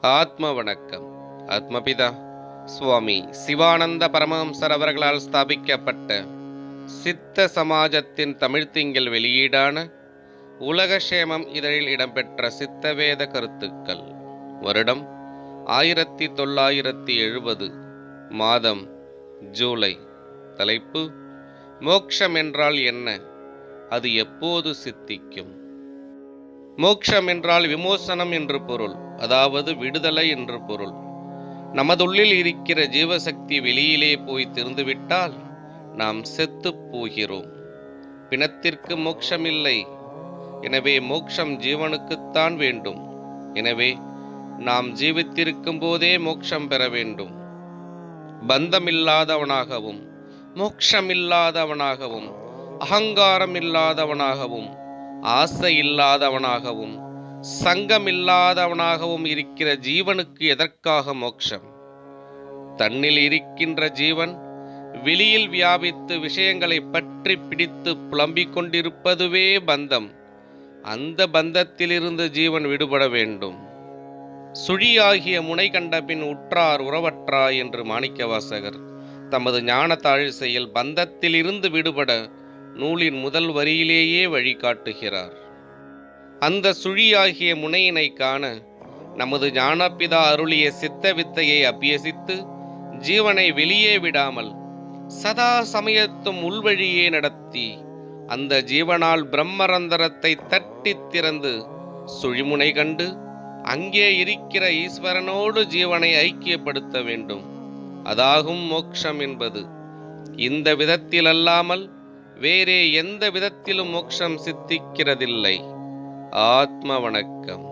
ஆத்ம வணக்கம். ஆத்மபிதா சுவாமி சிவானந்த பரமஹம்சர் அவர்களால் ஸ்தாபிக்கப்பட்ட சித்த சமாஜத்தின் தமிழ்த்திங்கள் வெளியீடான உலகக்ஷேமம் இதழில் இடம்பெற்ற சித்தவேத கருத்துக்கள். வருடம் 1970. மாதம் ஜூலை. தலைப்பு: மோக்ஷம் என்றால் என்ன? அது எப்போது சித்திக்கும்? மோக்ஷம் என்றால் விமோசனம் என்று பொருள், அதாவது விடுதலை என்று பொருள். நமதுள்ளில் இருக்கிற ஜீவசக்தி வெளியிலே போய் திருந்துவிட்டால் நாம் செத்துப் போகிறோம். பிணத்திற்கு மோக்ஷம் இல்லை. எனவே மோக்ஷம் ஜீவனுக்குத்தான் வேண்டும். எனவே நாம் ஜீவித்திருக்கும் போதே மோக்ஷம் பெற வேண்டும். பந்தமில்லாதவனாகவும் மோக்ஷமில்லாதவனாகவும் அகங்காரம் இல்லாதவனாகவும் ஆசை இல்லாதவனாகவும் சங்கமில்லாதவனாகவும் இருக்கிற ஜீவனுக்கு எதற்காக மோட்சம்? தன்னில் இருக்கின்ற ஜீவன் வெளியில் வியாபித்து விஷயங்களை பற்றி பிடித்து புலம்பிக் கொண்டிருப்பதுவே பந்தம். அந்த பந்தத்திலிருந்து ஜீவன் விடுபட வேண்டும். சுழியாகிய முனை கண்ட பின் உற்றார் உறவற்றாய் என்று மாணிக்கவாசகர் தமது ஞான தாழிசையில் பந்தத்திலிருந்து விடுபட நூலின் முதல் வரியிலேயே வழிகாட்டுகிறார். அந்த சுழியாகிய முனையினை காண நமது ஞானப்பிதா அருளிய சித்த வித்தையை அபியசித்து ஜீவனை வெளியே விடாமல் சதா சமயத்தும் உள்வழியே நடத்தி அந்த ஜீவனால் பிரம்மரந்தரத்தை தட்டி திறந்து சுழிமுனை கண்டு அங்கே இருக்கிற ஈஸ்வரனோடு ஜீவனை ஐக்கியப்படுத்த வேண்டும். அதாகும் மோக்ஷம் என்பது. இந்த விதத்தில் அல்லாமல் வேறே எந்த விதத்திலும் மோக்ஷம் சித்திக்கிறதில்லை. ஆத்ம வணக்கம்.